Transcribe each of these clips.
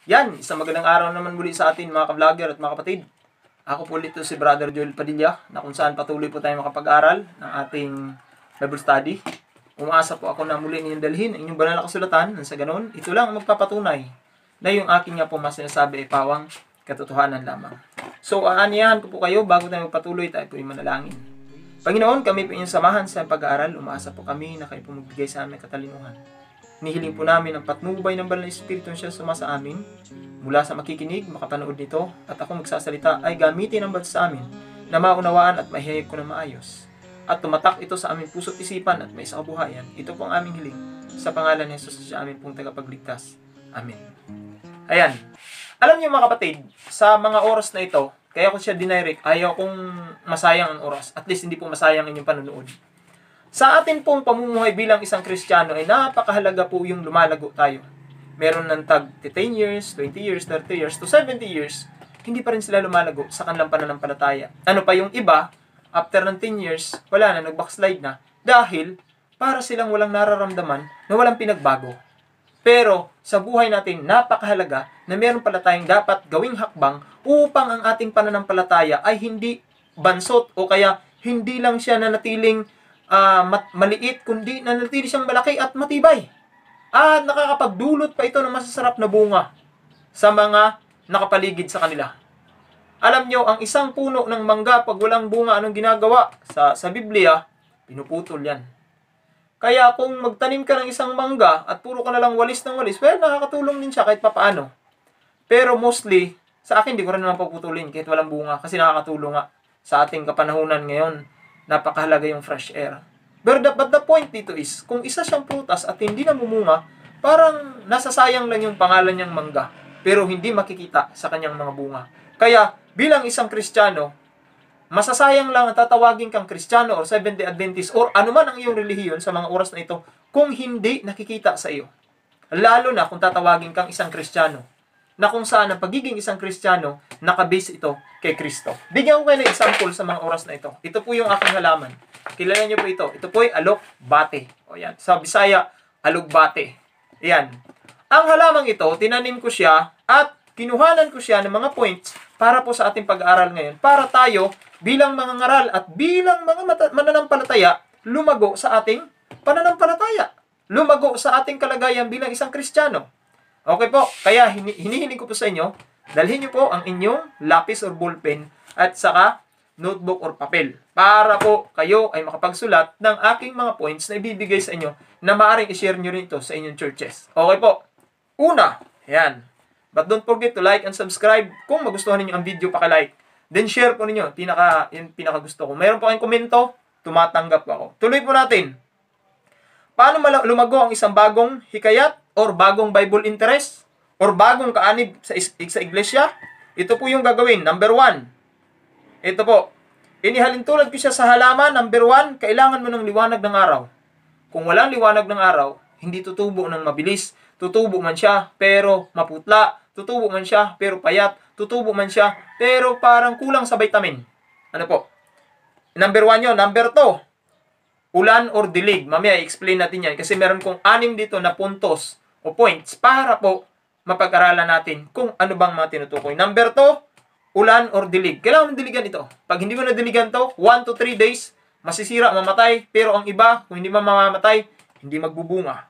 Yan, isang magandang araw naman muli sa atin mga ka-vlogger at mga kapatid. Ako po dito si Brother Joel Padilla na kung saan patuloy po tayo makapag-aral ng ating Bible study. Umaasa po ako na muli ninyong dalhin ang inyong banal na kasulatan nang sa ganon, ito lang ang magpapatunay na yung aking nga po mas sinasabi ay pawang katotohanan lamang. So, aaniyahan ko po kayo bago tayo magpatuloy, tayo po yung manalangin. Panginoon, kami po inyong samahan sa pag-aaral. Umaasa po kami na kayo po magbigay sa amin katalinuhan. Nihiling po namin ang patnubay ng banal na Espiritu siya sumasa amin. Mula sa makikinig, makapanood nito, at ako magsasalita ay gamitin ang bansa sa amin na maunawaan at mahihayag ko na maayos. At tumatak ito sa aming puso't isipan at may sa kabuhayan. Ito po ang aming hiling sa pangalan ni Jesus sa aming pong tagapagligtas. Amen. Ayan. Alam niyo mga kapatid, sa mga oras na ito, kaya ko siya dinirect, ayaw kong masayang ang oras. At least hindi po masayang inyong panonood. Sa atin pong pamumuhay bilang isang Kristiyano ay napakahalaga po yung lumalago tayo. Meron ng tag 10 years, 20 years, 30 years, to 70 years, hindi pa rin sila lumalago sa kanilang pananampalataya. Ano pa yung iba, after ng 10 years, wala na, nag-backslide na, dahil para silang walang nararamdaman na walang pinagbago. Pero sa buhay natin, napakahalaga na meron pala tayong dapat gawing hakbang upang ang ating pananampalataya ay hindi bansot o kaya hindi lang siya nanatiling maliit, kundi nanatili siyang malaki at matibay. At nakakapagdulot pa ito ng masasarap na bunga sa mga nakapaligid sa kanila. Alam nyo, ang isang puno ng mangga, pag walang bunga, anong ginagawa? Sa Biblia, pinuputol yan. Kaya kung magtanim ka ng isang mangga at puro ka na lang walis ng walis, well, nakakatulong din siya kahit papaano. Pero mostly, sa akin, di ko rin naman paputulin kahit walang bunga kasi nakakatulong nga sa ating kapanahunan ngayon. Napakahalaga yung fresh air. But the point dito is, kung isa siyang prutas at hindi namumunga, parang nasasayang lang yung pangalan niyang mangga, pero hindi makikita sa kanyang mga bunga. Kaya, bilang isang Kristiyano, masasayang lang ang tatawagin kang Kristiyano or Seventh-day Adventist or anuman ang iyong relihiyon sa mga oras na ito kung hindi nakikita sa iyo. Lalo na kung tatawagin kang isang Kristiyano, na kung saan ang pagiging isang Kristiyano, nakabase ito kay Kristo. Bigyan ko kayo ng example sa mga oras na ito. Ito po yung aking halaman. Kilala niyo po ito. Ito po ay alokbate. O yan. Sa Bisaya, alugbate. Yan. Ang halamang ito, tinanim ko siya at kinuhanan ko siya ng mga points para po sa ating pag-aaral ngayon. Para tayo, bilang mga ngaral at bilang mga mananampalataya, lumago sa ating pananampalataya. Lumago sa ating kalagayan bilang isang Kristiyano. Okay po, kaya hinihiling ko po sa inyo, dalhin niyo po ang inyong lapis or ballpen at saka notebook or papel para po kayo ay makapagsulat ng aking mga points na ibibigay sa inyo na maaaring i-share nyo rin ito sa inyong churches. Okay po, una, yan. But don't forget to like and subscribe. Kung magustuhan niyo ang video, paki-like. Then share po ninyo, yung pinaka gusto ko. Mayroon po kayong komento, tumatanggap po ako. Tuloy po natin. Paano lumago ang isang bagong hikayat or bagong Bible interest or bagong kaanib sa iglesia? Ito po yung gagawin. Number 1. Ito po. Inihalintulad ko siya sa halaman. Number 1, kailangan mo ng liwanag ng araw. Kung walang liwanag ng araw, hindi tutubo ng mabilis. Tutubo man siya, pero maputla. Tutubo man siya, pero payat. Tutubo man siya, pero parang kulang sa vitamin. Ano po? Number 1 yun. Number 2. Ulan or dilig. Mamaya i-explain natin yan kasi meron kong 6 dito na puntos o points para po mapag-aralan natin kung ano bang mga tinutukoy. Number 2, ulan or dilig. Kailangan mong diligan ito. Pag hindi mo na diligan to, 1 to 3 days, masisira, mamatay. Pero ang iba, kung hindi mamamatay, hindi magbubunga.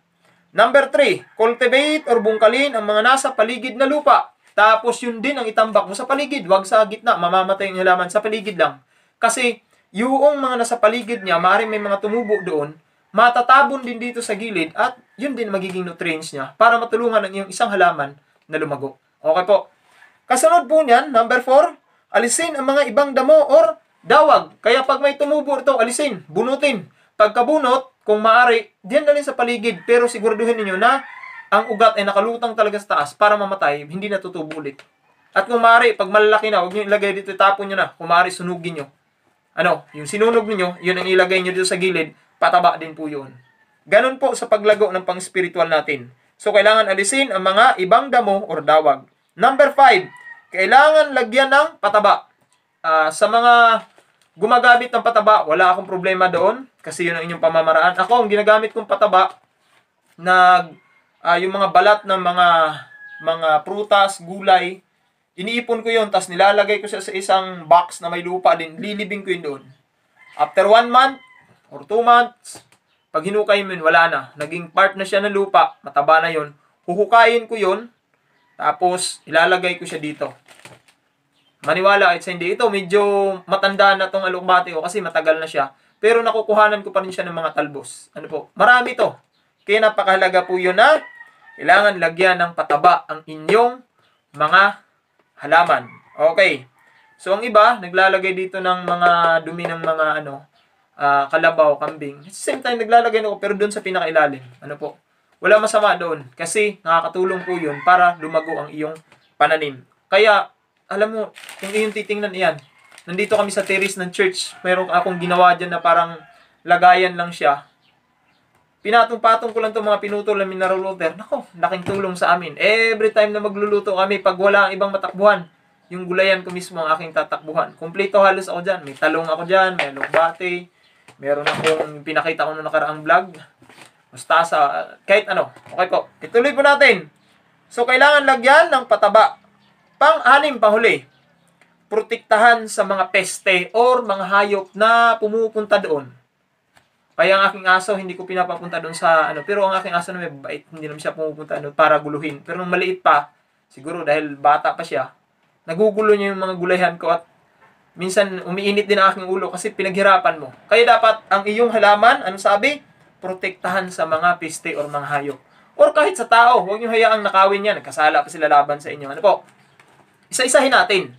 Number 3, cultivate or bungkalin ang mga nasa paligid na lupa. Tapos yun din ang itambak mo sa paligid. Huwag sa gitna, mamamatay ang halaman sa paligid lang. Kasi yung mga nasa paligid niya, maaaring may mga tumubo doon, matatabon din dito sa gilid at yun din magiging nutrients niya para matulungan ang iyong isang halaman na lumago. Okay po. Kasunod po niyan, number 4, alisin ang mga ibang damo or dawag. Kaya pag may tumubo ito, alisin, bunutin. Pagkabunot, kung maaari, diyan na rin sa paligid, pero siguraduhin niyo na ang ugat ay nakalutang talaga sa taas para mamatay, hindi natutubo ulit. At kung maaari, pag malalaki na, huwag niyo ilagay dito, tapon niyo na. Kung maaari, sunugin niyo. Yung sinunog niyo, yun ang ilagay niyo dito sa gilid, pataba din po yun. Ganun po sa paglago ng pang-spiritual natin. So, kailangan alisin ang mga ibang damo or dawag. Number 5, kailangan lagyan ng pataba. Sa mga gumagamit ng pataba, wala akong problema doon kasi yun ang inyong pamamaraan. Ako, ang ginagamit kong pataba, yung mga balat ng mga mga prutas, gulay. Iniipon ko yun, tapos nilalagay ko siya sa isang box na may lupa din. Lilibing ko yun doon. After 1 month or 2 months, pag hinukay mo yun, wala na. Naging part na siya ng lupa, mataba na yun. Huhukayin ko yun, tapos ilalagay ko siya dito. Maniwala kahit sa hindi. Ito, medyo matanda na tong alokbate ko kasi matagal na siya. Pero nakukuhanan ko pa rin siya ng mga talbos. Ano po? Marami to. Kaya napakahalaga po yun na kailangan lagyan ng pataba ang inyong mga halaman. Okay. So, ang iba, naglalagay dito ng mga dumi ng mga kalabaw, kambing. At the same time, naglalagay ako pero doon sa pinakailalim. Ano po? Wala masama doon. Kasi nakakatulong po yun para lumago ang iyong pananim. Kaya, alam mo, kung iyong titingnan iyan, nandito kami sa terrace ng church. Meron akong ginawa dyan na parang lagayan lang siya. Pinatong-patong ko lang itong mga pinutol na mineral water. Nako, laking tulong sa amin. Every time na magluluto kami, pag wala ang ibang matakbuhan, yung gulayan ko mismo ang aking tatakbuhan. Kompleto halos ako dyan. May talong ako dyan, may alokbate, meron akong pinakita ko noong nakaraang vlog. Mustasa, kahit ano. Okay po, ituloy po natin. So, kailangan lagyan ng pataba. Pang-anim, panghuli, protektahan sa mga peste or mga hayop na pumupunta doon. Kaya ang aking aso, hindi ko pinapapunta doon sa pero ang aking aso na may bait, hindi naman siya pumupunta doon para guluhin. Pero nung maliit pa, siguro dahil bata pa siya, nagugulo niya yung mga gulayan ko at minsan umiinit din ang aking ulo kasi pinaghirapan mo. Kaya dapat ang iyong halaman, sabi? Protektahan sa mga peste or mga hayop. Or kahit sa tao, huwag niyo hayaang nakawin yan. Nagkasala pa sila laban sa inyo. Ano po? Isa-isahin natin.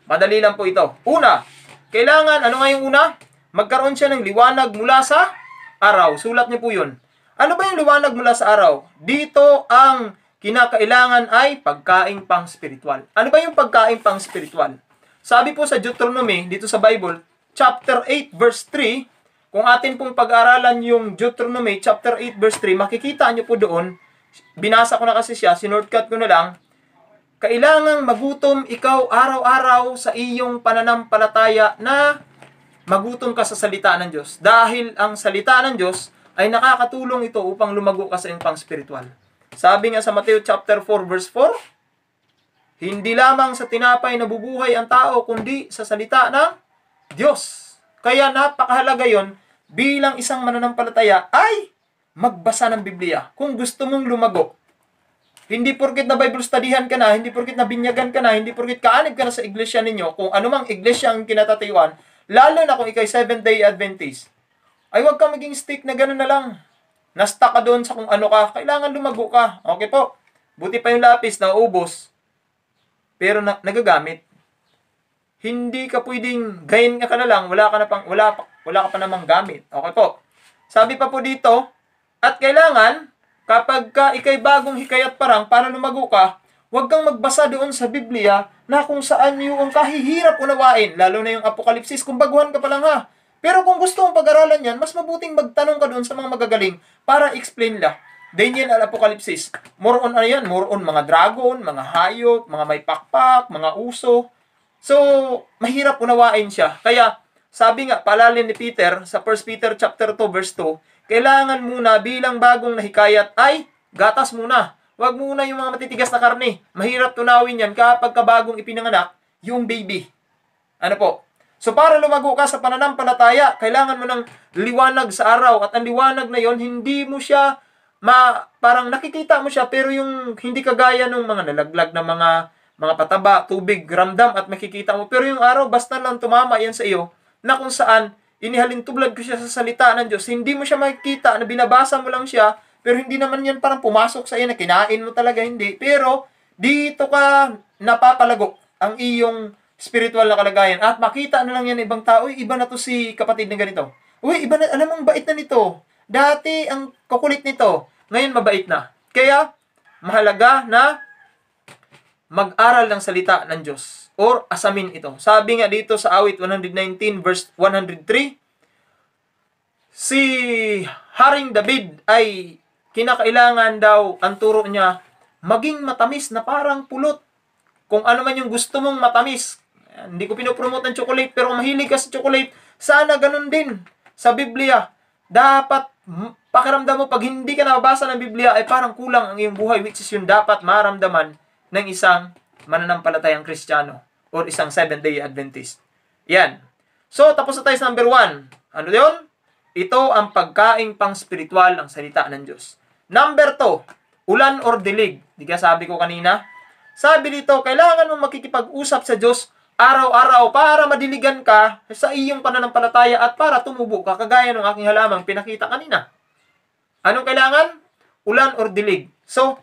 Madali lang po ito. Una, kailangan, ano nga yung una? Magkaroon siya ng liwanag mula sa araw. Sulat niyo po yun. Ano ba yung liwanag mula sa araw? Dito ang kinakailangan ay pagkain pang spiritual. Ano ba yung pagkain pang spiritual? Sabi po sa Deuteronomy, dito sa Bible, chapter 8, verse 3, kung atin pong pag-aralan yung Deuteronomy, chapter 8, verse 3, makikita niyo po doon, binasa ko na kasi siya, sinordcut ko na lang, kailangang magutom ikaw araw-araw sa iyong pananampalataya na magutom ka sa salita ng Diyos. Dahil ang salita ng Diyos ay nakakatulong ito upang lumago ka sa iyong pang-spiritual. Sabi nga sa Mateo chapter 4 verse 4, hindi lamang sa tinapay nabubuhay ang tao, kundi sa salita ng Diyos. Kaya napakahalaga yon bilang isang mananampalataya ay magbasa ng Biblia. Kung gusto mong lumago, hindi porkit na Bible studyhan ka na, hindi porkit na binyagan ka na, hindi porkit kaanib ka na sa iglesia ninyo, kung anumang iglesia ang kinatatayuan, lalo na kung ikay 7-day Adventist, ay huwag kang maging stick na gano'n na lang. Na-stuck ka doon sa kung ano ka, kailangan lumago ka. Okay po. Buti pa yung lapis na ubos, pero nagagamit. Hindi ka pwedeng gayin ka na lang, wala ka pa namang gamit. Okay po. Sabi pa po dito, at kailangan kapag ikay bagong hikayat parang para lumago ka, huwag kang magbasa doon sa Biblia na kung saan yung kahihirap unawain, lalo na yung Apokalipsis, kung baguhan ka pa lang ha. Pero kung gusto mong pag-aralan yan, mas mabuting magtanong ka doon sa mga magagaling para explain la. Daniel at Apokalipsis, more on more on mga dragon, mga hayop, mga may pakpak, mga uso. So, mahirap unawain siya. Kaya, sabi nga, paalala ni Peter sa 1 Peter chapter 2 verse 2, kailangan muna bilang bagong nahikayat ay gatas muna. Huwag muna yung mga matitigas na karne. Mahirap tunawin yan kapag kabagong ipinanganak yung baby. Ano po? So para lumago ka sa pananampalataya, kailangan mo ng liwanag sa araw. At ang liwanag na yon, hindi mo siya, parang nakikita mo siya, pero yung hindi kagaya ng mga nalaglag na mga pataba, tubig, ramdam at makikita mo. Pero yung araw, basta lang tumama yan sa iyo, na kung saan, inihalin tublad ko siya sa salita ng Diyos. Hindi mo siya makikita na binabasa mo lang siya, pero hindi naman yan parang pumasok sa iyo na kinain mo talaga, hindi. Pero dito ka napapalago ang iyong spiritual na kalagayan. At makita na lang yan ibang tao, iba na to si kapatid na ganito. Uy, iba na, alam mong bait na nito. Dati ang kukulit nito, ngayon mabait na. Kaya mahalaga na mag-aral ng salita ng Diyos or asamin ito. Sabi nga dito sa awit 119 verse 103, si Haring David ay kinakailangan daw ang turo niya maging matamis na parang pulot. Kung ano man yung gusto mong matamis. Hindi ko pinopromote ng chocolate, pero kung mahilig ka sa chocolate, sana ganun din sa Biblia. Dapat pakiramdam mo pag hindi ka nababasa ng Biblia ay parang kulang ang iyong buhay, which is yung dapat maramdaman ng isang mananampalatayang Kristiyano or isang Seventh-day Adventist. Yan. So, tapos na tayo sa number 1. Ano yun? Ito ang pagkaing pang-spiritual ng salita ng Diyos. Number 2, ulan or dilig. Di ka sabi ko kanina? Sabi dito, kailangan mong makikipag-usap sa Diyos araw-araw para madiligan ka sa iyong pananampalataya at para tumubo ka, kagaya ng aking halamang pinakita kanina. Anong kailangan? Ulan or dilig. So,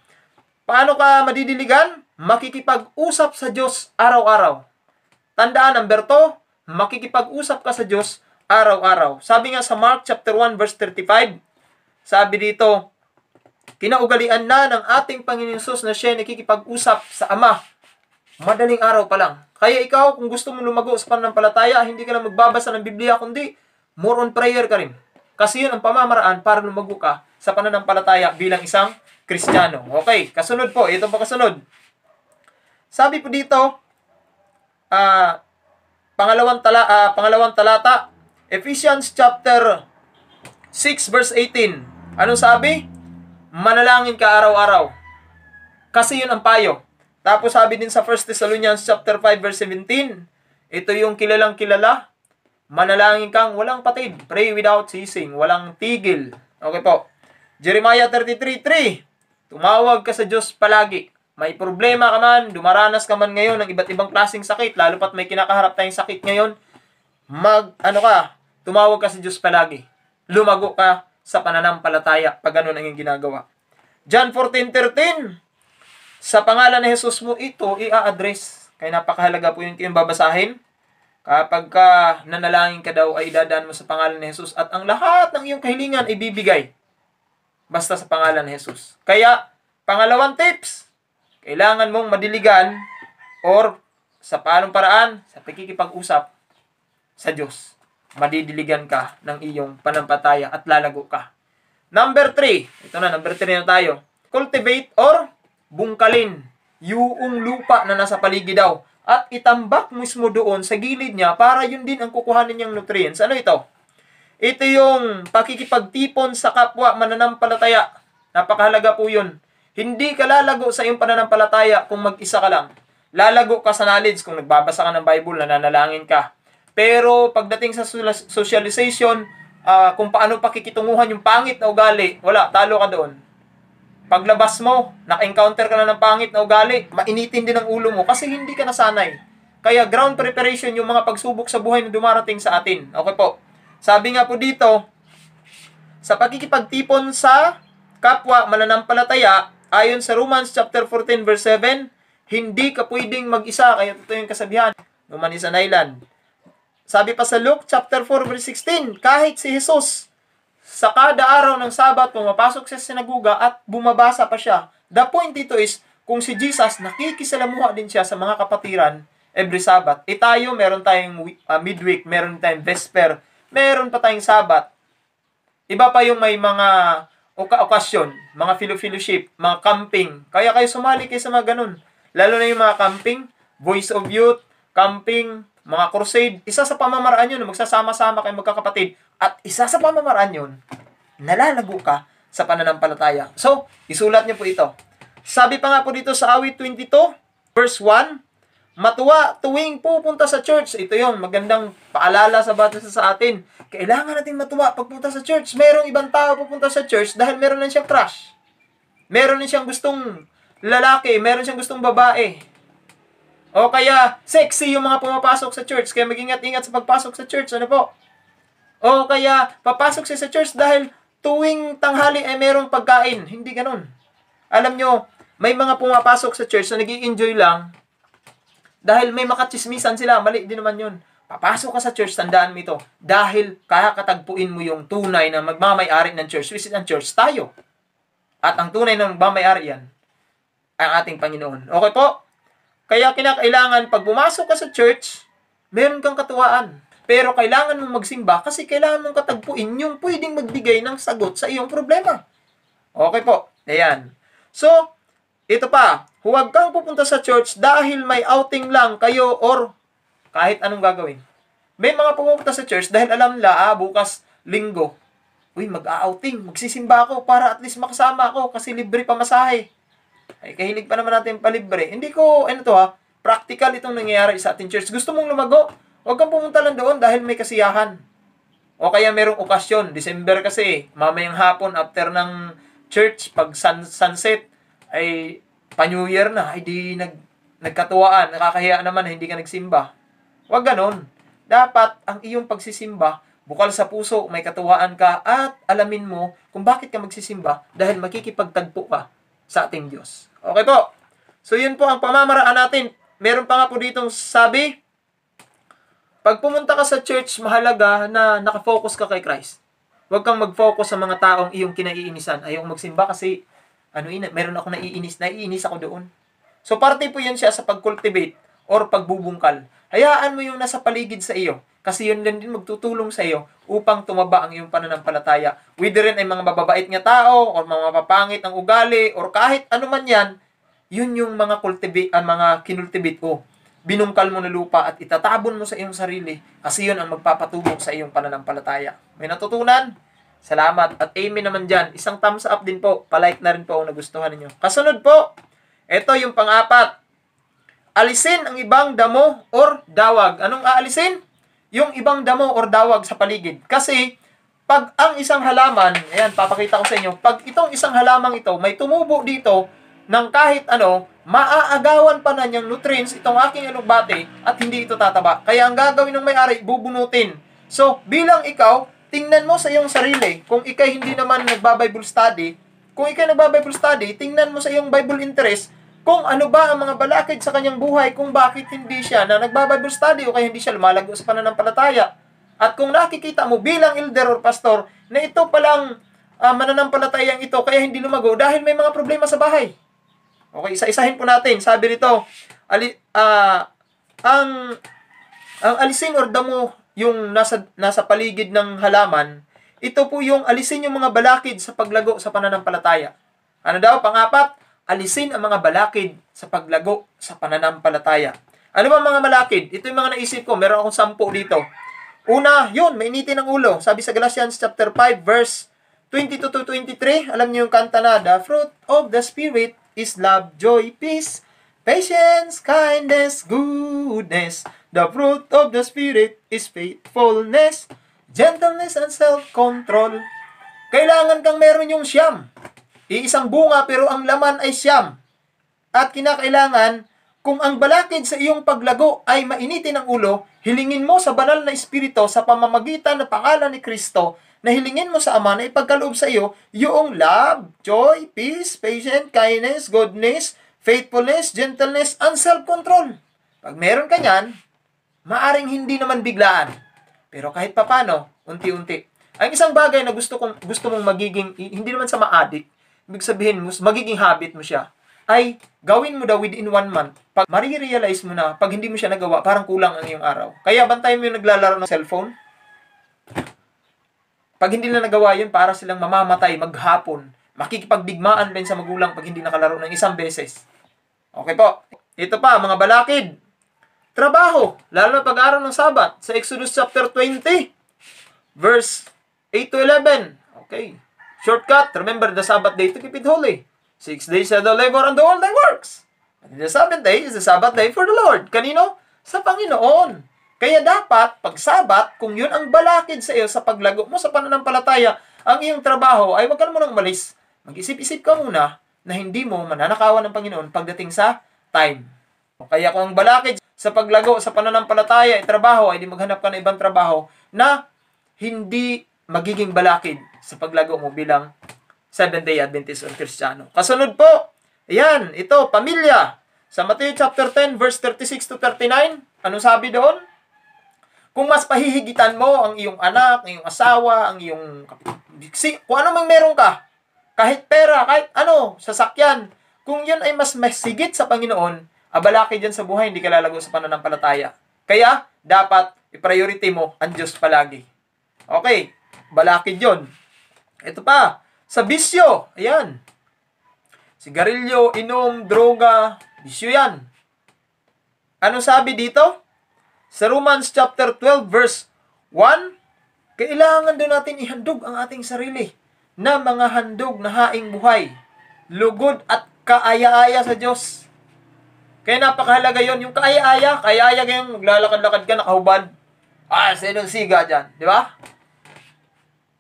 paano ka madidiligan? Makikipag-usap sa Diyos araw-araw. Tandaan, number 2, makikipag-usap ka sa Diyos araw-araw. Sabi nga sa Mark chapter 1 verse 35, sabi dito, kinaugalian na ng ating Panginoon Jesus na siya nakikipag-usap sa Ama. Madaling araw pa lang. Kaya ikaw, kung gusto mo lumago sa pananampalataya, hindi ka lang magbabasa ng Biblia, kundi more on prayer ka rin. Kasi yun ang pamamaraan para lumago ka sa pananampalataya bilang isang Kristiyano. Okay, kasunod po. Ito pa kasunod. Sabi po dito, pangalawang talata, Ephesians chapter 6 verse 18. Anong sabi? Manalangin ka araw-araw. Kasi yun ang payo. Tapos sabi din sa 1 Thessalonians chapter 5 verse 17, ito yung kilalang kilala, manalangin kang walang patid, pray without ceasing, walang tigil. Okay po. Jeremiah 33:3, tumawag ka sa Diyos palagi. May problema ka man, dumaranas ka man ngayon ng iba't ibang klaseng sakit, lalo pat may kinakaharap tayong sakit ngayon, tumawag ka sa Diyos palagi. Lumago ka sa pananampalataya pag ganun ang iyong ginagawa. John 14:13, sa pangalan ni Jesus mo ito i-address. Kaya napakahalaga po yung babasahin. Kapag ka nanalangin ka daw ay idadaan mo sa pangalan ni Jesus at ang lahat ng iyong kahilingan ay bibigay. Basta sa pangalan ni Jesus. Kaya, pangalawang tips, kailangan mong madiligan or sa paanong paraan, sa pagkikipag-usap sa Diyos. Madidiligan ka ng iyong panampalataya at lalago ka. Number 3, ito na, number 3 na tayo. Cultivate or bungkalin yung lupa na nasa paligid daw at itambak mismo doon sa gilid niya para yun din ang kukuhanin niyang nutrients. Ano ito? Ito yung pakikipagtipon sa kapwa mananampalataya. Napakahalaga po yun. Hindi ka lalago sa iyong pananampalataya kung mag-isa ka lang. Lalago ka sa knowledge kung nagbabasa ka ng Bible, nananalangin ka. Pero pagdating sa socialization, kung paano pakikitunguhan yung pangit na ugali, wala, talo ka doon. Paglabas mo, naka-encounter ka na ng pangit na ugali, mainitin din ang ulo mo kasi hindi ka nasanay. Kaya ground preparation yung mga pagsubok sa buhay na dumarating sa atin. Okay po. Sabi nga po dito, sa pagkikipagtipon sa kapwa mananampalataya, ayon sa Romans chapter 14 verse 7, hindi ka pwedeng mag-isa, kaya ito yung kasabihan, man is an island. Sabi pa sa Luke chapter 4 verse 16, kahit si Jesus, sa kada araw ng Sabat, pumapasok sa sinaguga at bumabasa pa siya. The point dito is, kung si Jesus, nakikisalamuha din siya sa mga kapatiran every Sabat. Tayo, meron tayong midweek, meron tayong vesper, meron pa tayong Sabat. Iba pa yung may mga okasyon, mga fellowship, mga camping. Kaya kayo sumali kayo sa mga ganun. Lalo na yung mga camping, Voice of Youth, camping, mga crusade. Isa sa pamamaraan yun, magsasama-sama kayo magkakapatid. At isa sa pamamaraan yun, nalalago ka sa pananampalataya. So, isulat niyo po ito. Sabi pa nga po dito sa awit 22, verse 1, matuwa tuwing pupunta sa church. Ito yung magandang paalala sa bata sa atin. Kailangan natin matuwa pagpunta sa church. Merong ibang tao pupunta sa church dahil meron lang siyang crush. Meron din siyang gustong lalaki, meron siyang gustong babae. O kaya, sexy yung mga pumapasok sa church. Kaya mag-ingat-ingat sa pagpasok sa church. Ano po? O kaya, papasok siya sa church dahil tuwing tanghali ay merong pagkain. Hindi ganun. Alam nyo, may mga pumapasok sa church na nag-i-enjoy lang dahil may makatsismisan sila. Mali din naman yun. Papasok ka sa church, tandaan mo ito. Dahil kakatagpuin mo yung tunay na magmamay-ari ng church. Visit ang church, tayo. At ang tunay na magmamay-ari yan, ang ating Panginoon. Okay po? Kaya kinakailangan, pag pumasok ka sa church, meron kang katuwaan. Pero kailangan mong magsimba kasi kailangan mong katagpuin yung pwedeng magbigay ng sagot sa iyong problema. Okay po. Ayan. So, ito pa. Huwag kang pupunta sa church dahil may outing lang kayo or kahit anong gagawin. May mga pupunta sa church dahil alam nila, bukas linggo. Uy, mag-outing. Magsisimba ako para at least makasama ako kasi libre pamasahe. Ay, kahilig pa naman natin palibre. Hindi ko, ano to ha, practical itong nangyayari sa ating church. Gusto mong lumago, huwag kang pumunta lang doon dahil may kasiyahan. O kaya merong okasyon. December kasi, mamayang hapon after ng church, pag sunset, ay pa-New Year na, ay di nagkatuwaan. Nakakahiya naman, hindi ka nagsimba. Huwag ganon. Dapat ang iyong pagsisimba, bukal sa puso, may katuwaan ka, at alamin mo kung bakit ka magsisimba dahil makikipagtagpo ka sa ating Diyos. Okay po. So yun po ang pamamaraan natin. Meron pa nga po ditong sabi, pag pumunta ka sa church, mahalaga na nakafocus ka kay Christ. Huwag kang mag-focus sa mga taong iyong kinaiinisan. Ayaw magsimba kasi meron ako naiinis ako doon. So parte po yun siya sa pag-cultivate or pagbubungkal. Hayaan mo yung nasa paligid sa iyo. Kasi yun din magtutulong sa iyo upang tumaba ang iyong pananampalataya. Whether rin ay mga mababait nga tao, o mga mapapangit ang ugali, or kahit ano man yan, yun yung mga kinultivate ko. Binungkal mo na lupa at itatabon mo sa iyong sarili kasi yun ang magpapatubok sa iyong pananampalataya. May natutunan? Salamat at amen naman dyan. Isang thumbs up din po. Palike na rin po kung nagustuhan ninyo. Kasunod po, ito yung pang-apat. Alisin ang ibang damo or dawag. Anong aalisin? Yung ibang damo or dawag sa paligid. Kasi, pag ang isang halaman, ayan, papakita ko sa inyo, pag itong isang halamang ito, may tumubo dito ng kahit ano, maaagawan pa na niyang nutrients itong aking alugbate at hindi ito tataba. Kaya ang gagawin ng may-ari, bubunutin. So, bilang ikaw, tingnan mo sa iyong sarili. Kung ikay hindi naman nagba-Bible study, tingnan mo sa iyong Bible interest, kung ano ba ang mga balakid sa kanyang buhay, kung bakit hindi siya na nagba-Bible study o kaya hindi siya lumalago sa pananampalataya. At kung nakikita mo bilang elder or pastor na ito palang mananampalatayang ito kaya hindi lumago dahil may mga problema sa bahay. Okay, isa-isahin po natin. Sabi rito, ang alisin or damo yung nasa paligid ng halaman, ito po yung alisin yung mga balakid sa paglago sa pananampalataya. Ano daw? Pang-apat, alisin ang mga balakid sa paglago sa pananampalataya. Ano ba mga balakid? Ito yung mga naisip ko. Meron akong 10 dito. Una, yun, mainitin ang ulo. Sabi sa Galatians chapter 5, verse 22 to 23. Alam niyo yung kanta na, the fruit of the Spirit is love, joy, peace, patience, kindness, goodness. The fruit of the Spirit is faithfulness, gentleness, and self-control. Kailangan kang meron yung siyam. Iisang bunga pero ang laman ay siyam. At kinakailangan, kung ang balakid sa iyong paglago ay mainitin ang ulo, hilingin mo sa banal na Espiritu sa pamamagitan ng pangalan ni Kristo, na hilingin mo sa Ama na ipagkaloob sa iyo yung love, joy, peace, patience, kindness, goodness, faithfulness, gentleness, and self-control. Pag meron ka niyan, maaring hindi naman biglaan. Pero kahit papano, unti-unti. Ang isang bagay na gusto mong magiging, hindi naman sa ma-addict, ibig sabihin, magiging habit mo siya, ay gawin mo daw within 1 month. Pag marirealize mo na, pag hindi mo siya nagawa, parang kulang ang iyong araw. Kaya bantayan mo yung naglalaro ng cellphone. Pag hindi na nagawa yun, para silang mamamatay maghapon. Makikipagdigmaan din sa magulang pag hindi nakalaro ng 1 beses. Okay po. Ito pa, mga balakid. Trabaho, lalo na pag-araw ng Sabat. Sa Exodus chapter 20, verse 8 to 11. Okay. Shortcut, remember the Sabbath day to keep it holy. 6 days shall thou labor and do all thy works. And the 7th day is the Sabbath day for the Lord. Kanino? Sa Panginoon. Kaya dapat, pag Sabat, kung yun ang balakid sa iyo sa paglago mo sa pananampalataya, ang iyong trabaho ay wag ka munang umalis. Mag-isip-isip ka muna na hindi mo mananakawan ng Panginoon pagdating sa time. Kaya kung ang balakid sa paglago sa pananampalataya ay trabaho, ay di maghanap ka ng ibang trabaho na hindi magiging balakid sa paglago mo bilang Seventh-day Adventist o Kristiyano. Kasunod po, ayan, ito, pamilya. Sa Matthew chapter 10, verse 36 to 39, anong sabi doon? Kung mas pahihigitan mo ang iyong anak, ang iyong asawa, ang iyong kung ano mang meron ka, kahit pera, kahit ano, sasakyan, kung yun ay mas masigit sa Panginoon, abalaki dyan sa buhay, hindi ka lalago sa pananampalataya. Kaya, dapat i-priority mo ang Diyos palagi. Okay, balakid yun. Ito pa, sa bisyo, ayan. Sigarilyo, inom, droga, bisyo yan. Ano sabi dito? Sa Romans chapter 12 verse 1, kailangan doon natin ihandog ang ating sarili na mga handog na haing buhay, lugod at kaaya-aya sa Diyos. Kaya napakahalaga yon, yung kaaya-aya. Kaaya-aya kayong maglalakad-lakad ka, nakahubad. Sinong siga dyan. Di ba?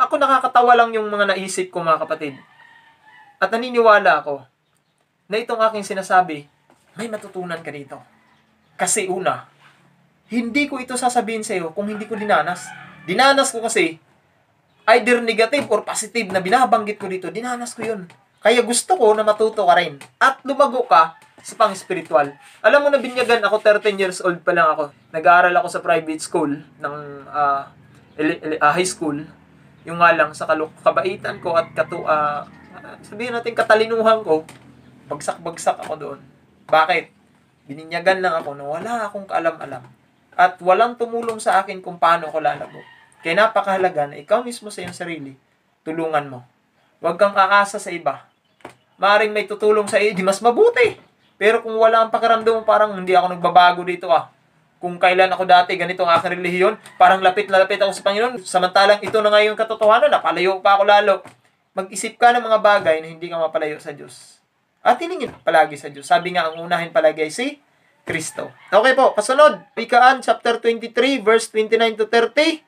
Ako nakakatawa lang yung mga naisip ko, mga kapatid. At naniniwala ako na itong aking sinasabi, may matutunan ka dito. Kasi una, hindi ko ito sasabihin sa iyo kung hindi ko dinanas. Dinanas ko kasi, either negative or positive na binabanggit ko dito, dinanas ko yun. Kaya gusto ko na matuto ka rin. At lumago ka sa pang-spiritual. Alam mo na binyagan ako, 13 years old pa lang ako. Nag-aaral ako sa private school ng high school. Yung nga lang sa kabaitan ko at sabihin natin katalinuhan ko, bagsak-bagsak ako doon. Bakit? Bininyagan lang ako na wala akong kaalam-alam. At walang tumulong sa akin kung paano ako lalago. Kaya napakahalaga na ikaw mismo sa iyong sarili, tulungan mo. Huwag kang aasa sa iba. Maring may tutulong sa iyo, di mas mabuti. Pero kung wala ang pakiramdam mo, parang hindi ako nagbabago dito Kung kailan ako dati, ganito ang aking relihiyon, parang lapit na lapit ako sa Panginoon. Samantalang ito na ngayon katotohanan, napalayo pa ako lalo. Mag-isip ka ng mga bagay na hindi ka mapalayo sa Diyos. At hilingin palagi sa Diyos. Sabi nga, ang unahin palagi ay si Kristo. Okay po, kasunod. Wikaan, chapter 23, verse 29 to 30.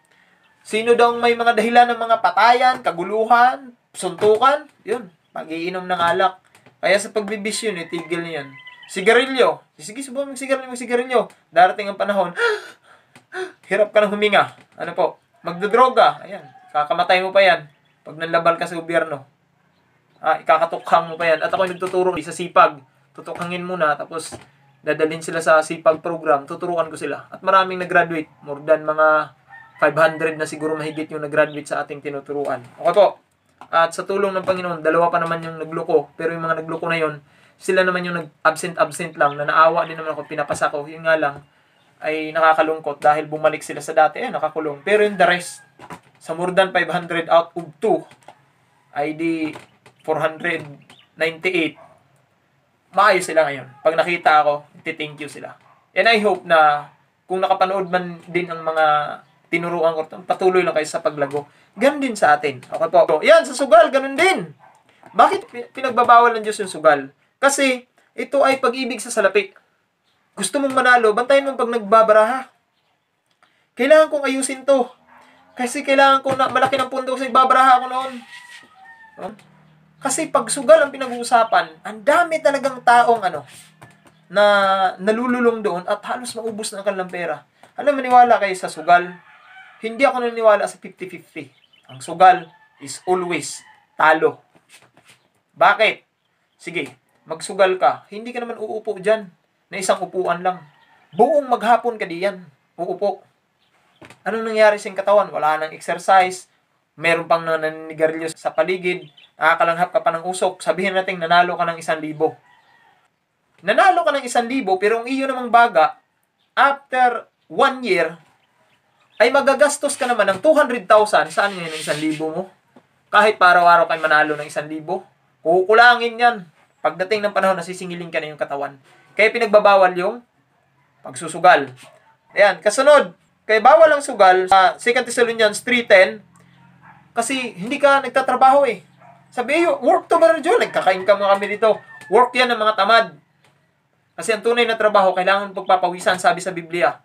Sino daw may mga dahilan ng mga patayan, kaguluhan, suntukan? Yun, mag-iinom ng alak. Kaya sa pagbibisyo, itigil niyan. Sigarilyo. Sige, subukan magsigarilyo. Darating ang panahon, hirap ka na huminga. Ano po? Magdodroga. Ayan. Kakamatay mo pa yan. Pag nanlabal ka sa gobyerno. Ikakatukhang mo pa yan. At ako nagtuturo sa sipag. Tutukhangin muna. Tapos, dadalhin sila sa sipag program. Tuturukan ko sila. At maraming nag-graduate. More than mga 500 na siguro mahigit yung nag-graduate sa ating tinuturuan. Okay po. At sa tulong ng Panginoon, 2 pa naman yung nagloko. Pero yung mga nagloko na yon, sila naman yung nag-absent lang, na naawa din naman ako, pinapasa ko. Yung nga lang, ay nakakalungkot dahil bumalik sila sa dati, nakakulong. Pero yung the rest, sa more than 500 out of 2, ay di 498, maayos sila ngayon. Pag nakita ako, thank you sila. And I hope na kung nakapanood man din ang mga tinuruan ko, patuloy lang kayo sa paglago. Ganun din sa atin. Okay po. Yan, sa sugal, ganun din. Bakit pinagbabawal ng Diyos yung sugal? Kasi, ito ay pag-ibig sa salapi. Gusto mong manalo, bantayan mo pag nagbabaraha. Kailangan kong ayusin to. Kasi kailangan kong malaki ng pundo kasi nagbabaraha ako noon. Kasi pag sugal ang pinag-uusapan, ang dami talagang taong na nalululong doon at halos maubos na ang kanilang pera. Alam, maniwala kayo sa sugal. Hindi ako naniniwala sa 50-50. Ang sugal is always talo. Bakit? Sige, magsugal ka, hindi ka naman uupo dyan na isang upuan lang. Buong maghapon ka diyan, uupo. Anong nangyari sa katawan? Wala nang exercise, meron pang naninigarilyo sa paligid, nakakalanghap ka pa ng usok, sabihin natin nanalo ka ng 1,000. Nanalo ka ng 1,000, pero ang iyo namang baga, after 1 year, ay magagastos ka naman ng 200,000. Saan ngayon ang 1,000 mo? Kahit para araw kayo manalo ng 1,000, kukulangin yan. Pagdating ng panahon, nasisingilin ka na yung katawan. Kaya pinagbabawal yung pagsusugal. Ayan, kasunod. Kaya bawal ang sugal sa 2 Thessalonians 3:10 kasi hindi ka nagtatrabaho Sabi work to Brother Joel. Nagkakain ka mga kami dito. Work yan ng mga tamad. Kasi ang tunay na trabaho, kailangan pagpapawisan, sabi sa Biblia.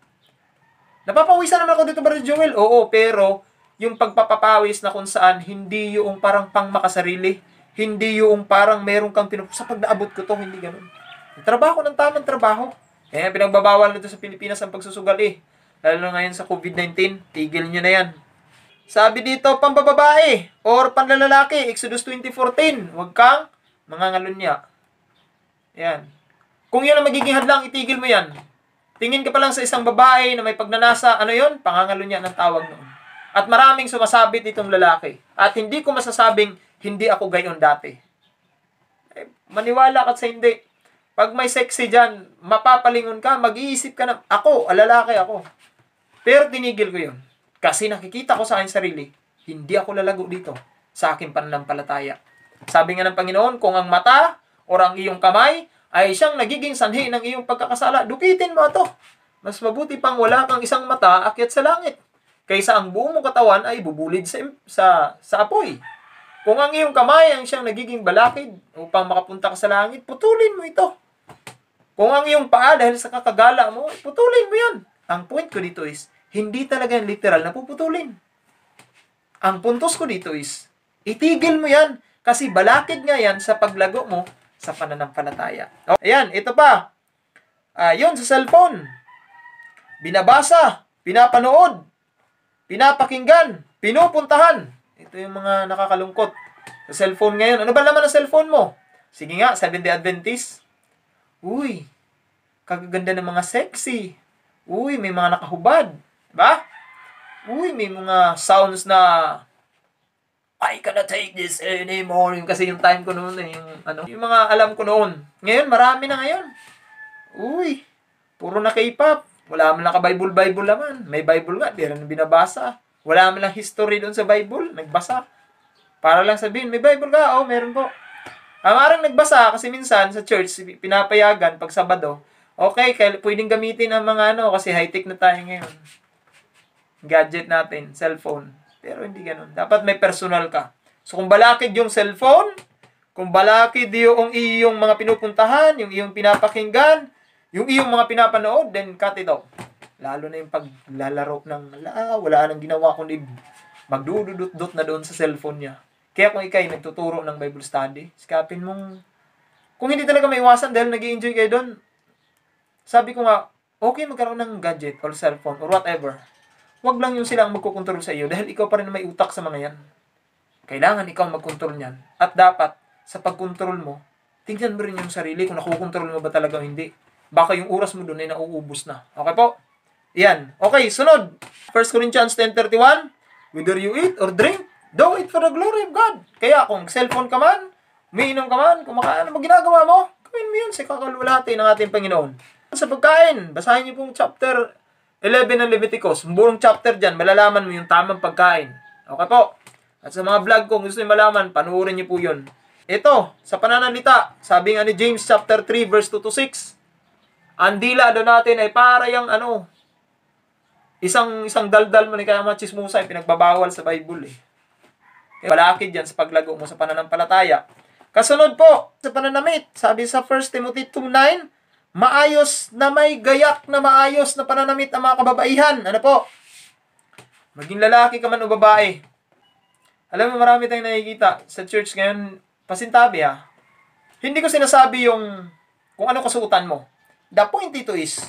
Napapawisan naman ako dito, Brother Joel. Oo, pero yung pagpapapawis na kung saan hindi yung parang pang makasarili, hindi yung parang meron kang sa pag naabot ko to, hindi ganun. Trabaho ng tamang trabaho. Kaya pinagbabawal nito sa Pilipinas ang pagsusugal Lalo na ngayon sa COVID-19, tigil nyo na yan. Sabi dito, pambababae or panlalalaki, Exodus 20:14, huwag kang mangangalunya. Yan. Kung yan ang magiging hadlang, itigil mo yan. Tingin ka pa lang sa isang babae na may pagnanasa, yon? Pangangalunya ng tawag noon. At maraming sumasabit itong lalaki. At hindi ko masasabing hindi ako gayon dati. Maniwala ka sa hindi. Pag may sexy dyan, mapapalingon ka, mag-iisip ka na, lalaki ako. Pero tinigil ko yun. Kasi nakikita ko sa aking sarili, hindi ako lalago dito sa aking pananampalataya. Sabi nga ng Panginoon, kung ang mata o ang iyong kamay ay siyang nagiging sanhi ng iyong pagkakasala, dukitin mo ito. Mas mabuti pang wala kang isang mata akyat sa langit, kaysa ang buong mong katawan ay bubulid sa apoy. Kung ang iyong kamay ang siyang nagiging balakid upang makapunta ka sa langit, putulin mo ito. Kung ang iyong paa dahil sa kakagala mo, putulin mo yan. Ang point ko dito is, hindi talaga literal na puputulin. Ang puntos ko dito is, itigil mo yan kasi balakid nga yan sa paglago mo sa pananampalataya. Ayan, ito pa. Yun sa cellphone. Binabasa, pinapanood, pinapakinggan, pinupuntahan. Ito yung mga nakakalungkot. Sa cellphone ngayon, ano ba laman ng cellphone mo? Sige nga, Seventh-day Adventist. Uy, kagaganda ng mga sexy. Uy, may mga nakahubad. Diba? Uy, may mga sounds na I cannot take this anymore. Yung kasi yung time ko noon yung mga alam ko noon. Ngayon, marami na ngayon. Uy, puro na K-pop. Wala man lang ka-Bible naman. May Bible nga, di rin binabasa. Wala man lang history doon sa Bible. Nagbasa. Para lang sabihin, may Bible ka? Oo, meron po. Amarang nagbasa kasi minsan sa church, pinapayagan pag Sabado. Okay, pwedeng gamitin ang mga kasi high-tech na tayo ngayon. Gadget natin, cellphone. Pero hindi ganun. Dapat may personal ka. So kung balakid yung cellphone, kung balakid yung iyong mga pinupuntahan, yung iyong pinapakinggan, yung iyong mga pinapanood, then cut it off. Lalo na yung paglalaro ng wala nang ginawa kundi magdududot na doon sa cellphone niya. Kaya kung ikay nagtuturo ng Bible study, sikapin mong, kung hindi talaga maiwasan dahil nag-i-enjoy kayo doon, sabi ko nga, okay magkaroon ng gadget or cellphone or whatever. Huwag lang yung silang magkukontrol sa iyo dahil ikaw pa rin may utak sa mga yan. Kailangan ikaw magkontrol niyan. At dapat, sa pagkontrol mo, tingnan mo rin yung sarili kung nakukontrol mo ba talaga o hindi. Baka yung oras mo doon ay nauubos na. Okay po? Yan. Okay, sunod. 1 Corinthians 10:31, whether you eat or drink, do it for the glory of God. Kaya kung cellphone ka man, umiinom ka man, kumakain, ano ginagawa mo? Gawin mo yun sa kakalulati ng ating Panginoon. Sa pagkain, basahin niyo pong chapter 11 ng Leviticus. Buong chapter dyan, malalaman mo yung tamang pagkain. Okay po? At sa mga vlog ko, gusto niyo malaman, panuorin niyo po yun. Ito, sa pananalita, sabi nga ni James chapter 3 verse 2 to 6, ang dila doon natin ay para yung isang daldal mo ni kaya mga chismosa ay pinagbabawal sa Bible eh. Kaya balakid yan sa paglago mo sa pananampalataya. Kasunod po, sa pananamit, sabi sa 1 Timothy 2:9, maayos na may gayak na maayos na pananamit ang mga kababaihan. Ano po? Maging lalaki ka man o babae. Alam mo, marami tayong nakikita sa church ngayon, pasintabi ha. Hindi ko sinasabi yung kung ano kasuotan mo. The point dito is,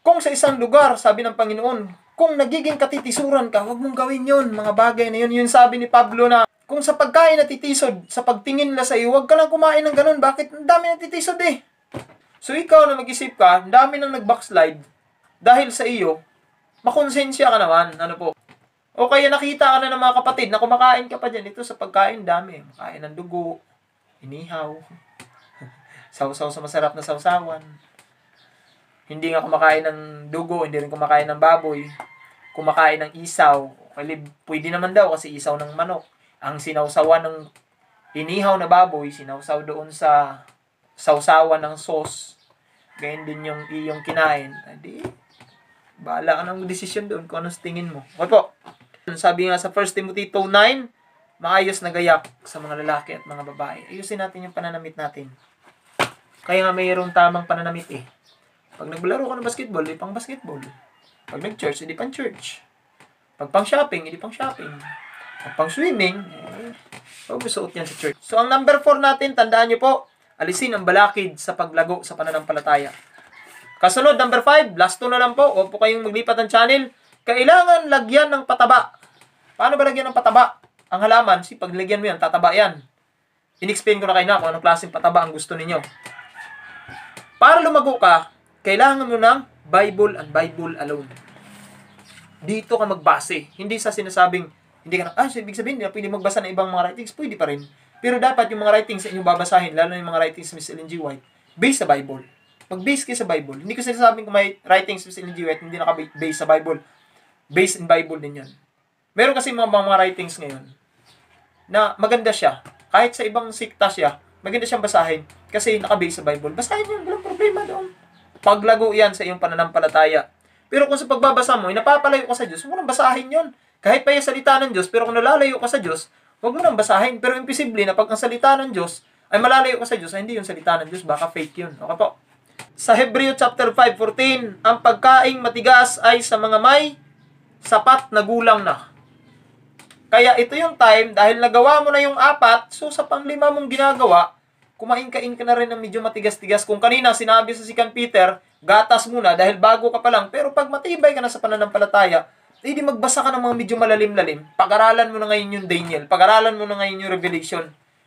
kung sa isang lugar, sabi ng Panginoon, kung nagiging katitisuran ka, huwag mong gawin yun, mga bagay na yun. Yung sabi ni Pablo na, kung sa pagkain natitisod, sa pagtingin nila sa iyo, huwag ka lang kumain ng ganun. Bakit? Ang dami natitisod eh. So ikaw na mag-isip ka, ang dami nang nag-backslide, dahil sa iyo, makonsensya ka naman. Ano po? O kaya nakita ka na ng mga kapatid na kumakain ka pa dyan. Ito sa pagkain, dami. Makain ng dugo, inihaw, sausaw sa masarap na sausawan. Hindi nga kumakain ng dugo, hindi rin kumakain ng baboy. Kumakain ng isaw. Pwede naman daw kasi isaw ng manok. Ang sinawsawan ng inihaw na baboy, sinawsaw doon sa sausawan ng sauce. Ganyan din yung iyong kinain. Adi, bahala ka ng desisyon doon kung anong tingin mo. Okay po. Sabi nga sa 1 Timothy 2:9, maayos na gayak sa mga lalaki at mga babae. Ayusin natin yung pananamit natin. Kaya nga mayroong tamang pananamit eh. Pag naglaro ka ng basketball, di pang basketball. Pag nag-church, di pang church. Pag pang shopping, di pang shopping. Pag pang swimming, huwag suot yan sa church. So, ang number 4 natin, tandaan nyo po, alisin ang balakid sa paglago sa pananampalataya. Kasunod, number 5, last 2 na lang po, huwag po kayong maglipat ng channel. Kailangan lagyan ng pataba. Paano ba lagyan ng pataba? Ang halaman, pag lagyan mo yan, tataba yan. In-explain ko na kayo na kung anong klaseng pataba ang gusto ninyo. Para lumago ka, kailangan mo ng Bible and Bible alone. Dito ka magbase. Hindi sa sinasabing, hindi ka na, ibig sabihin, hindi na pwede magbasa ng ibang mga writings. Pwede pa rin. Pero dapat yung mga writings sa inyong babasahin, lalo na yung mga writings ni Miss Ellen G. White, based sa Bible. Mag-base kayo sa Bible. Hindi ko sinasabing kung may writings ni Miss Ellen G. White, hindi naka-base sa Bible. Based in Bible din yan. Meron kasi mga writings ngayon na maganda siya. Kahit sa ibang sikta siya, maganda siyang basahin kasi naka-base sa Bible. Basahin yun, walang problema doon. Paglago yan sa iyong pananampalataya. Pero kung sa pagbabasa mo, napapalayo ka sa Diyos, huwag mo nang basahin yun. Kahit pa yung salita ng Diyos, pero kung nalalayo ka sa Diyos, huwag mo nang basahin. Pero imposible na pag ang salita ng Diyos ay malalayo ka sa Diyos, ay hindi yung salita ng Diyos, baka fake yun. Okay po? Sa Hebreo chapter 5:14, ang pagkaing matigas ay sa mga may sapat na gulang na. Kaya ito yung time, dahil nagawa mo na yung 4, so sa pang-5 mong ginagawa, kumain-kain ka na rin ng medyo matigas-tigas. Kung kanina sinabi sa 2 Peter, gatas muna dahil bago ka pa lang. Pero pag matibay ka na sa pananampalataya, hindi magbasa ka ng mga medyo malalim-lalim. Pag-aralan mo na ngayon yung Daniel. Pag-aralan mo na ngayon yung Revelation.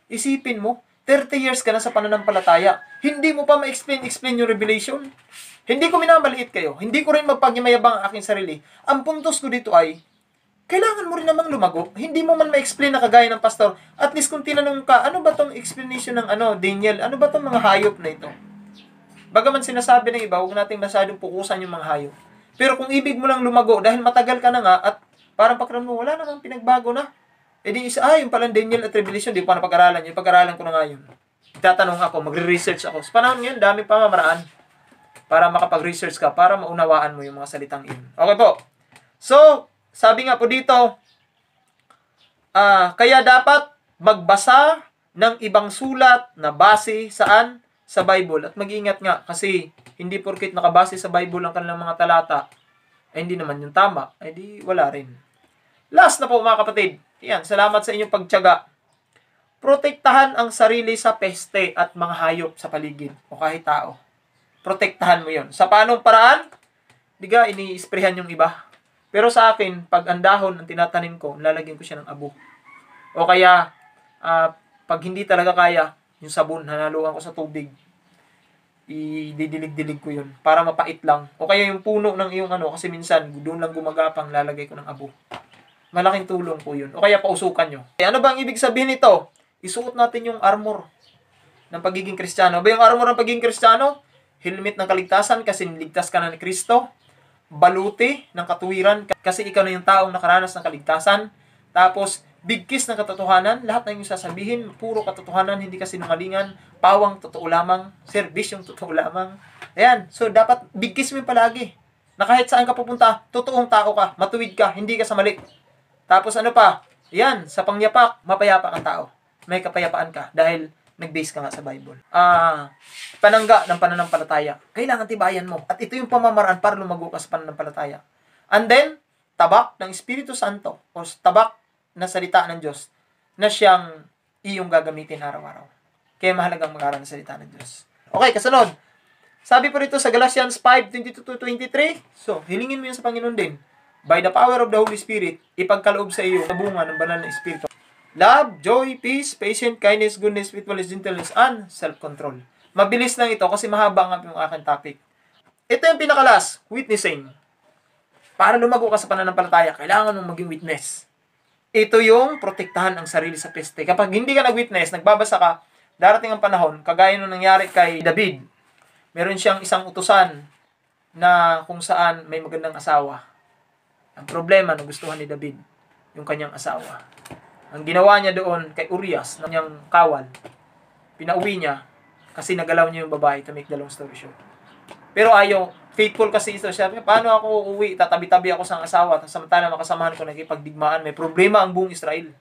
Isipin mo, 30 years ka na sa pananampalataya. Hindi mo pa ma-explain yung Revelation. Hindi ko minamaliit kayo. Hindi ko rin magpagyamayabang ang aking sarili. Ang puntos ko dito ay, kailangan mo rin namang lumago. Hindi mo man ma-explain na kagaya ng pastor. At least kung tinanong ka, ano ba tong explanation ng Daniel? Ano ba tong mga hayop na ito? Bagaman sinasabi ng iba, huwag natin masyadong pukusan yung mga hayop. Pero kung ibig mo lang lumago, dahil matagal ka na nga, at parang pakiramdam mo, wala namang pinagbago na. E di isa, yung palang Daniel at Revelation, di ko pa napag-aralan yun. Pag-aralan ko na nga yun. Itatanong ako, magre-research ako. Sa panahon ngayon, dami pa mamaraan para makapag-research ka, para maunawaan mo yung mga salitang yun. Okay po. So, sabi nga po dito, kaya dapat magbasa ng ibang sulat na base saan? Sa Bible. At mag-ingat nga kasi hindi porket nakabase sa Bible ang kanilang mga talata, ay hindi naman yung tama, ay di wala rin. Last na po mga kapatid. Yan, salamat sa inyong pagtiyaga. Protektahan ang sarili sa peste at mga hayop sa paligid o kahit tao. Protektahan mo yon. Sa paanong paraan? Diga, ini-sprayhan yung iba. Pero sa akin, pag ang dahon ang tinatanim ko, lalagyan ko siya ng abo. O kaya, pag hindi talaga kaya, yung sabon, hanaluan ko sa tubig, ididilig-dilig ko yun para mapait lang. O kaya yung puno ng iyong kasi minsan, doon lang gumagapang, lalagay ko ng abo. Malaking tulong po yun. O kaya pausukan nyo. Ano ba ang ibig sabihin nito? Isuot natin yung armor ng pagiging Kristiyano. Ba yung armor ng pagiging Kristiyano? Helmet ng kaligtasan kasi niligtas ka na ni Kristo. Baluti ng katuwiran kasi ikaw na yung taong nakaranas ng kaligtasan. Tapos, bigkis ng katotohanan. Lahat na yung sasabihin, puro katotohanan, hindi kasi sinungalingan. Pawang totoo lamang. Serbisyong totoo lamang. Ayan. So, dapat bigkis mo yung palagi. Na kahit saan ka pupunta, totoong tao ka, matuwid ka, hindi ka sa mali. Tapos ano pa? Ayan, sa pangyapak, mapayapa kang tao. May kapayapaan ka dahil nag-base ka nga sa Bible. Panangga ng pananampalataya. Kailangan tibayan mo. At ito yung pamamaraan para lumago ka sa pananampalataya. And then, tabak ng Espiritu Santo o tabak na salita ng Diyos na siyang iyong gagamitin araw-araw. Kaya mahalagang mag-aral ng salita ng Diyos. Okay, kasunod. Sabi po rito sa Galatians 5:22-23, so, hilingin mo yun sa Panginoon din. By the power of the Holy Spirit, ipagkaloob sa iyo ang bunga ng banal na Espiritu. Love, joy, peace, patience, kindness, goodness, faithfulness, gentleness, and self-control. Mabilis lang ito kasi mahaba ang aking topic. Ito yung pinakalas, witnessing. Para lumago ka sa pananampalataya, kailangan mong maging witness. Ito yung protektahan ang sarili sa peste. Kapag hindi ka nag-witness, nagbabasa ka, darating ang panahon, kagaya nung nangyari kay David, meron siyang isang utusan na kung saan may magandang asawa. Ang problema, nagustuhan ni David, yung kanyang asawa. Ang ginawa niya doon kay Urias, na niyang kawal, pinauwi niya kasi nagalaw niya yung babae, to make the long story short. Pero ayaw, faithful kasi ito. Siya, paano ako uuwi? Tatabi-tabi ako sa asawa, samantala makasamahan ko nakipagdigmaan. May problema ang buong Israel.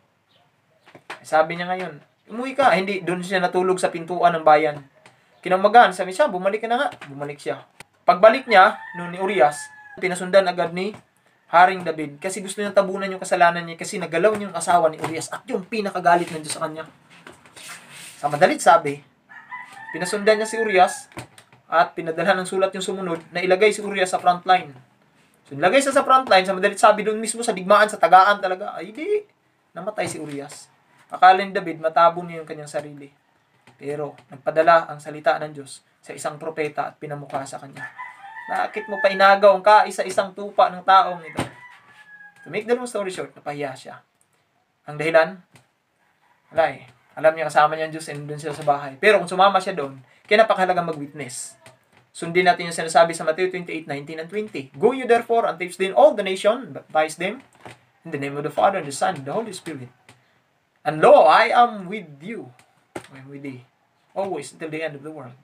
Sabi niya ngayon, umuwi ka. Hindi, doon siya natulog sa pintuan ng bayan. Kinamagan, sabi siya, bumalik ka na nga. Bumalik siya. Pagbalik niya, noon ni Urias, pinasundan agad ni Haring David kasi gusto niyang tabunan yung kasalanan niya kasi nagalaw niya yung asawa ni Urias at yung pinakagalit ng Diyos sa kanya. Sa madalit sabi, pinasundan niya si Urias at pinadalhan ng sulat yung sumunod na ilagay si Urias sa front line. So nilagay siya sa front line, sa madalit sabi doon mismo sa digmaan, sa tagaan talaga, ay di, namatay si Urias. Akala ni David, matabo niya yung kanyang sarili. Pero nagpadala ang salita ng Diyos sa isang propeta at pinamukha sa kanya. Bakit mo pa inagaw ang kaisa-isang tupa ng taong ito? To make the long story short, napahiya siya. Ang dahilan? Wala eh. Alam niya kasama niya ang Diyos and doon sila sa bahay. Pero kung sumama siya doon, kaya napakahalagang mag-witness. Sundin natin yung sinasabi sa Matthew 28:19 and 20. Go you therefore and teach them all the nation, baptize them in the name of the Father, and the Son, and the Holy Spirit. And lo, I am with you. I'm with thee. Always until the end of the world.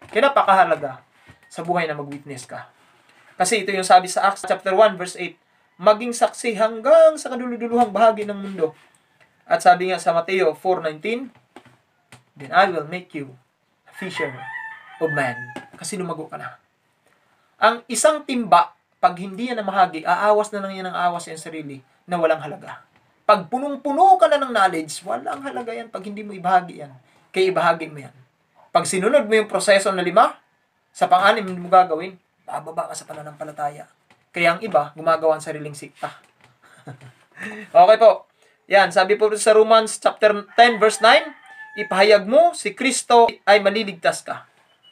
Kaya napakahalaga sa buhay na mag-witness ka. Kasi ito yung sabi sa Acts chapter 1 verse 8, maging saksi hanggang sa kaduluduluhang bahagi ng mundo At sabi nga sa Mateo 4:19, then I will make you a fisher of men. Kasi lumago ka na. Ang isang timba, pag hindi yan namahagi, aawas na lang yan ng awas sa sarili na walang halaga. Pag punong-puno ka na ng knowledge, walang halaga yan pag hindi mo ibahagi yan. Kaya ibahagi mo yan. Pag sinunod mo yung proseso na 5, sa pang-6 mo gagawin, bababa ka sa pananampalataya. Kaya ang iba, gumagawa ang sariling sikta. Okay po. Yan, sabi po sa Romans chapter 10 verse 9, ipahayag mo si Kristo ay maliligtas ka.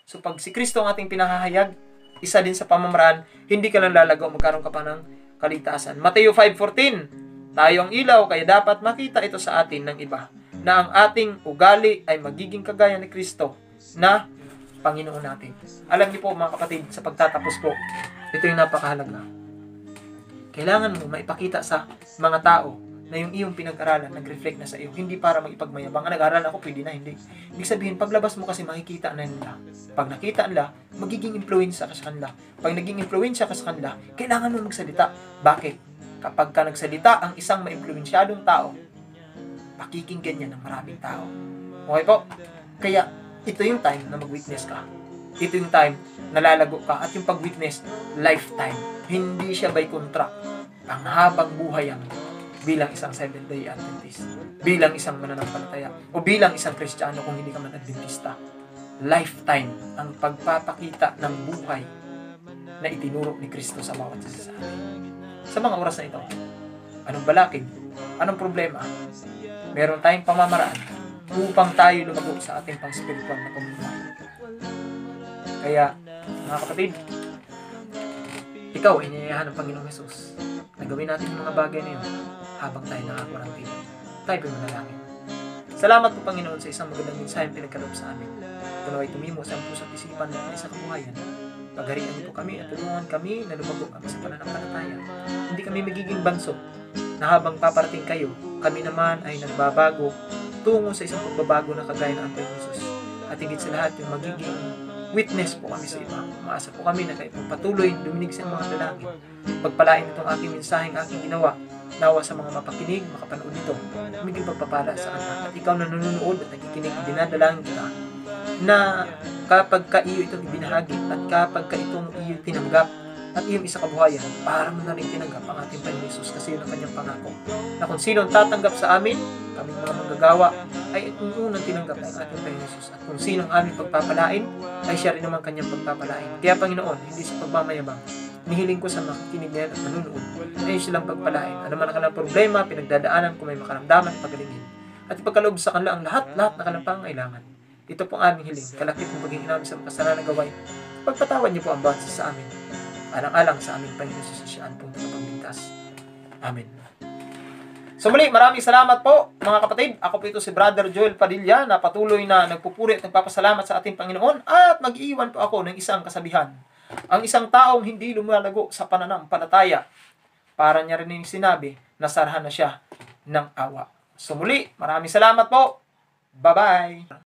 So pag si Kristo ang ating pinahahayag, isa din sa pamamaraan, hindi ka lang lalago, magkaroon ka pa ng kaligtasan. Mateo 5:14, tayo ang ilaw, kaya dapat makita ito sa atin ng iba, na ang ating ugali ay magiging kagaya ni Kristo na Panginoon natin. Alam niyo po mga kapatid, sa pagtatapos po, ito yung napakahalaga. Kailangan mo maipakita sa mga tao na yung iyong pinag-aralan, nag-reflect na sa iyo. Hindi para magipagmayabang. Nag-aral ako, pwede na, hindi. Ibig sabihin, paglabas mo kasi makikita na nila. Pag nakita nila, magiging influensya ka sa kanila. Pag naging influensya ka sa kanila, kailangan mo magsalita. Bakit? Kapag ka nagsalita ang isang maimpluwensyadong tao, pakikinggan niya ng maraming tao. Okay po? Kaya, ito yung time na mag-witness ka. Ito yung time na lalago ka. At yung pag-witness, lifetime. Hindi siya by contract. Panghabang buhay yan bilang isang Seventh-day Adventist, bilang isang mananampalataya, o bilang isang Kristiyano kung hindi ka man Adventista. Lifetime ang pagpapakita ng buhay na itinuro ni Kristo sa bawat isa sa atin. Sa mga oras na ito, anong balakid? Anong problema? Meron tayong pamamaraan upang tayo lumago sa ating pang-spiritual na pamumuhay. Kaya, mga kapatid, ikaw ay inayayahan ng Panginoong Hesus na gawin natin yung mga bagay na yun habang tayo nakakwarantine. Tayo po manalangin. Salamat po Panginoon sa isang magandang mensahe pinagkaloob sa amin. Punaway tumimo sa puso't isipan natin sa kabuhayan. Pagharian niyo po kami at tulungan kami na lumago kami sa pananampalataya. Hindi kami magiging banso na habang paparating kayo, kami naman ay nagbabago tungo sa isang pagbabago na kagaya ng Panginoon Hesus. At higit sa lahat yung magiging witness po kami sa iba. Umaasa po kami na kayo po patuloy duminig sa mga dalangin. Pagpalain itong aking mensaheng aking ginawa. Nawa sa mga mapakinig, makapanood nito. Humiging pagpapala sa kanila. At ikaw na nanonood at nakikinig, dinadalangin kita na kapag ka iyo itong ibinahagi at kapag ka itong iyo tinanggap at iyong isa kabuhayan, para mo na rin tinanggap ang ating Panginoon Hesus kasi yun ang kanyang pangako. Na kung sino ang tatanggap sa amin, kaming mga manggagawa, ay itong unang tinanggap ng ating Panginoon Hesus. At kung sino ang aming pagpapalain, ay siya rin naman kanyang pagpapalain. Kaya Panginoon, hindi sa pagmamayabang, nihiling ko sa makikinig na yan at manunood, ay silang pagpalain. Ano man ang kanilang problema, pinagdadaanan, kung may makaramdaman, pagalingin. At ipagkaloob sa kanila ang lahat na kanilang pangailangan. Ito pong aming hiling, kalakip ng pagiging namin sa makasalanan na gawain. Pagpatawan niyo po ang bawat sa amin. Alang-alang sa aming Panginoon sa siyaan pong tagapagligtas. Amen. So muli, maraming salamat po mga kapatid. Ako po ito si Brother Joel Padilla na patuloy na nagpupuri at nagpapasalamat sa ating Panginoon at mag-iiwan po ako ng isang kasabihan. Ang isang taong hindi lumalago sa pananampalataya, para niya rin sinabi, nasarahan na siya ng awa. So muli, maraming salamat po. Bye-bye!